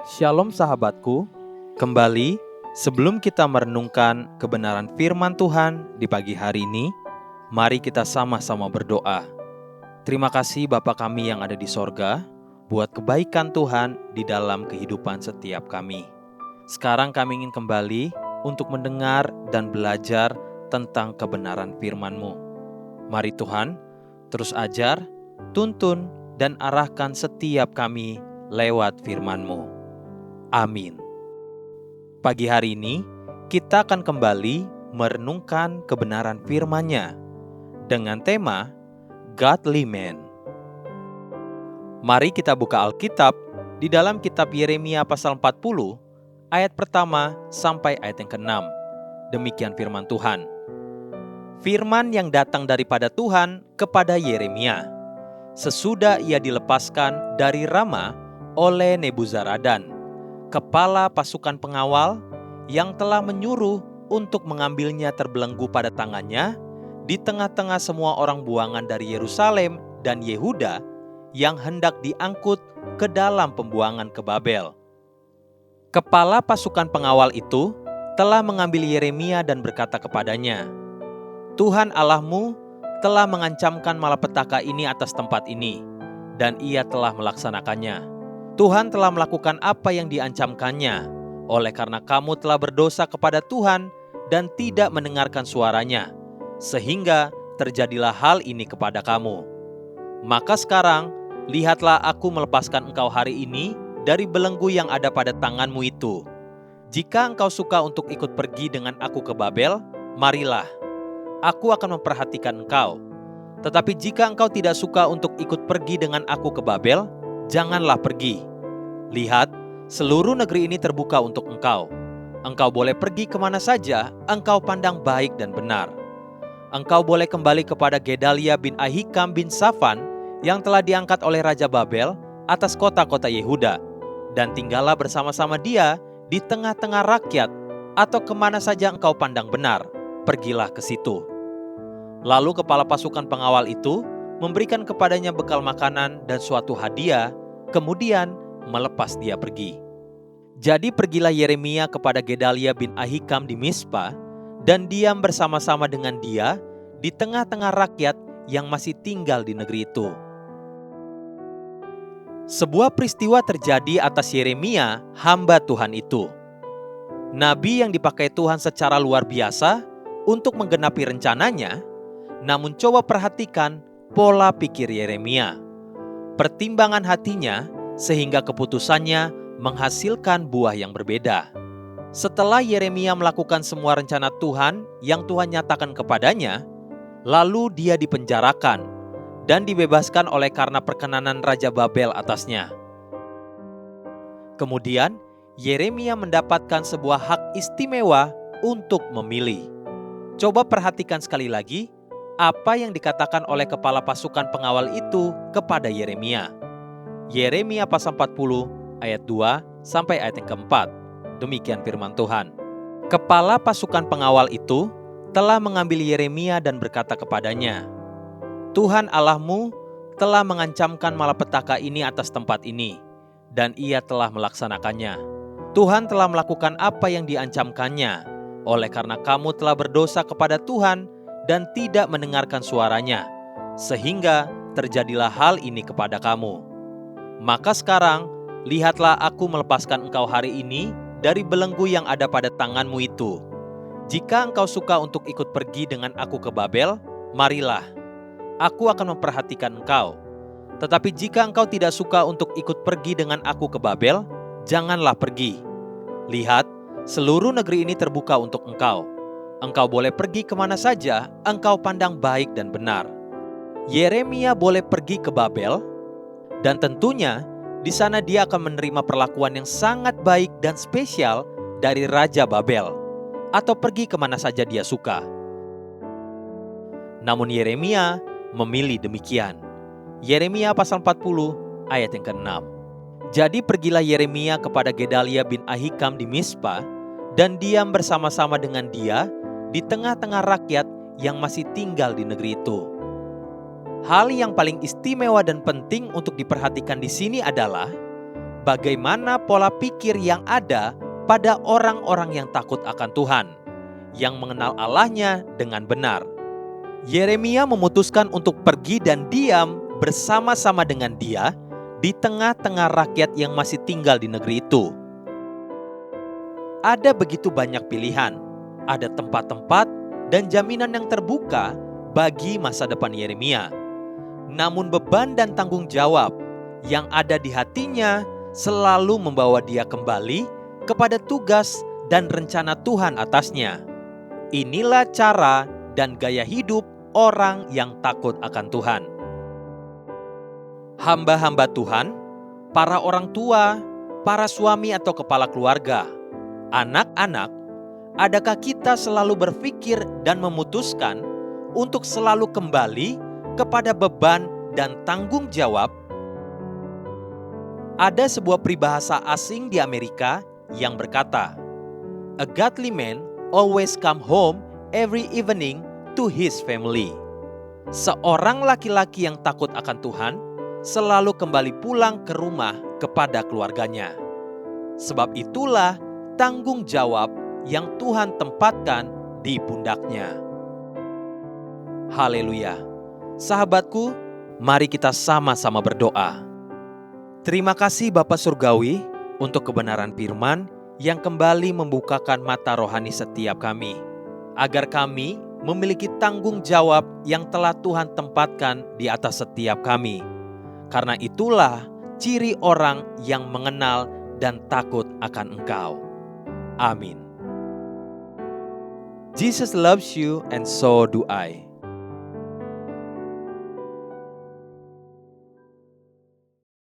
Shalom sahabatku, kembali sebelum kita merenungkan kebenaran firman Tuhan di pagi hari ini, mari kita sama-sama berdoa. Terima kasih Bapa kami yang ada di sorga, buat kebaikan Tuhan di dalam kehidupan setiap kami. Sekarang kami ingin kembali untuk mendengar dan belajar tentang kebenaran firman-Mu. Mari Tuhan, terus ajar, tuntun, dan arahkan setiap kami lewat firman-Mu. Amin. Pagi hari ini, kita akan kembali merenungkan kebenaran firman-Nya dengan tema Godly Man. Mari kita buka Alkitab di dalam kitab Yeremia pasal 40, ayat pertama sampai ayat yang ke-6. Demikian firman Tuhan. Firman yang datang daripada Tuhan kepada Yeremia, sesudah ia dilepaskan dari Rama oleh Nebuzaradan, kepala pasukan pengawal yang telah menyuruh untuk mengambilnya terbelenggu pada tangannya di tengah-tengah semua orang buangan dari Yerusalem dan Yehuda yang hendak diangkut ke dalam pembuangan ke Babel. Kepala pasukan pengawal itu telah mengambil Yeremia dan berkata kepadanya, Tuhan Allahmu telah mengancamkan malapetaka ini atas tempat ini, dan ia telah melaksanakannya. Tuhan telah melakukan apa yang diancamkannya, oleh karena kamu telah berdosa kepada Tuhan dan tidak mendengarkan suaranya, sehingga terjadilah hal ini kepada kamu. Maka sekarang, lihatlah aku melepaskan engkau hari ini dari belenggu yang ada pada tanganmu itu. Jika engkau suka untuk ikut pergi dengan aku ke Babel, marilah, aku akan memperhatikan engkau. Tetapi jika engkau tidak suka untuk ikut pergi dengan aku ke Babel, janganlah pergi. Lihat, seluruh negeri ini terbuka untuk engkau. Engkau boleh pergi kemana saja engkau pandang baik dan benar. Engkau boleh kembali kepada Gedalia bin Ahikam bin Safan yang telah diangkat oleh Raja Babel atas kota-kota Yehuda, dan tinggallah bersama-sama dia di tengah-tengah rakyat, atau kemana saja engkau pandang benar, pergilah ke situ. Lalu kepala pasukan pengawal itu memberikan kepadanya bekal makanan dan suatu hadiah, kemudian melepas dia pergi. Jadi pergilah Yeremia kepada Gedalia bin Ahikam di Mispa, dan diam bersama-sama dengan dia di tengah-tengah rakyat yang masih tinggal di negeri itu. Sebuah peristiwa terjadi atas Yeremia, hamba Tuhan itu. Nabi yang dipakai Tuhan secara luar biasa untuk menggenapi rencananya, namun coba perhatikan pola pikir Yeremia. Pertimbangan hatinya sehingga keputusannya menghasilkan buah yang berbeda. Setelah Yeremia melakukan semua rencana Tuhan yang Tuhan nyatakan kepadanya, lalu dia dipenjarakan dan dibebaskan oleh karena perkenanan Raja Babel atasnya. Kemudian, Yeremia mendapatkan sebuah hak istimewa untuk memilih. Coba perhatikan sekali lagi apa yang dikatakan oleh kepala pasukan pengawal itu kepada Yeremia. Yeremia pasal 40 ayat 2 sampai ayat yang keempat. Demikian firman Tuhan. Kepala pasukan pengawal itu telah mengambil Yeremia dan berkata kepadanya, Tuhan Allahmu telah mengancamkan malapetaka ini atas tempat ini, dan ia telah melaksanakannya. Tuhan telah melakukan apa yang diancamkannya, oleh karena kamu telah berdosa kepada Tuhan dan tidak mendengarkan suaranya, sehingga terjadilah hal ini kepada kamu. Maka sekarang, lihatlah aku melepaskan engkau hari ini dari belenggu yang ada pada tanganmu itu. Jika engkau suka untuk ikut pergi dengan aku ke Babel, marilah, aku akan memperhatikan engkau. Tetapi jika engkau tidak suka untuk ikut pergi dengan aku ke Babel, janganlah pergi. Lihat, seluruh negeri ini terbuka untuk engkau. Engkau boleh pergi kemana saja engkau pandang baik dan benar. Yeremia boleh pergi ke Babel, dan tentunya di sana dia akan menerima perlakuan yang sangat baik dan spesial dari Raja Babel, atau pergi kemana saja dia suka. Namun Yeremia memilih demikian. Yeremia pasal 40 ayat yang ke-6. Jadi pergilah Yeremia kepada Gedalia bin Ahikam di Mispa, dan diam bersama-sama dengan dia di tengah-tengah rakyat yang masih tinggal di negeri itu. Hal yang paling istimewa dan penting untuk diperhatikan di sini adalah bagaimana pola pikir yang ada pada orang-orang yang takut akan Tuhan, yang mengenal Allahnya dengan benar. Yeremia memutuskan untuk pergi dan diam bersama-sama dengan dia di tengah-tengah rakyat yang masih tinggal di negeri itu. Ada begitu banyak pilihan, ada tempat-tempat dan jaminan yang terbuka bagi masa depan Yeremia. Namun beban dan tanggung jawab yang ada di hatinya selalu membawa dia kembali kepada tugas dan rencana Tuhan atasnya. Inilah cara dan gaya hidup orang yang takut akan Tuhan. Hamba-hamba Tuhan, para orang tua, para suami atau kepala keluarga, anak-anak, adakah kita selalu berpikir dan memutuskan untuk selalu kembali kepada beban dan tanggung jawab? Ada sebuah peribahasa asing di Amerika yang berkata, "A godly man always come home every evening to his family." Seorang laki-laki yang takut akan Tuhan selalu kembali pulang ke rumah kepada keluarganya. Sebab itulah tanggung jawab yang Tuhan tempatkan di pundaknya. Haleluya. Sahabatku, mari kita sama-sama berdoa. Terima kasih Bapa Surgawi untuk kebenaran firman yang kembali membukakan mata rohani setiap kami, agar kami memiliki tanggung jawab yang telah Tuhan tempatkan di atas setiap kami. Karena itulah ciri orang yang mengenal dan takut akan Engkau. Amin. Jesus loves you and so do I.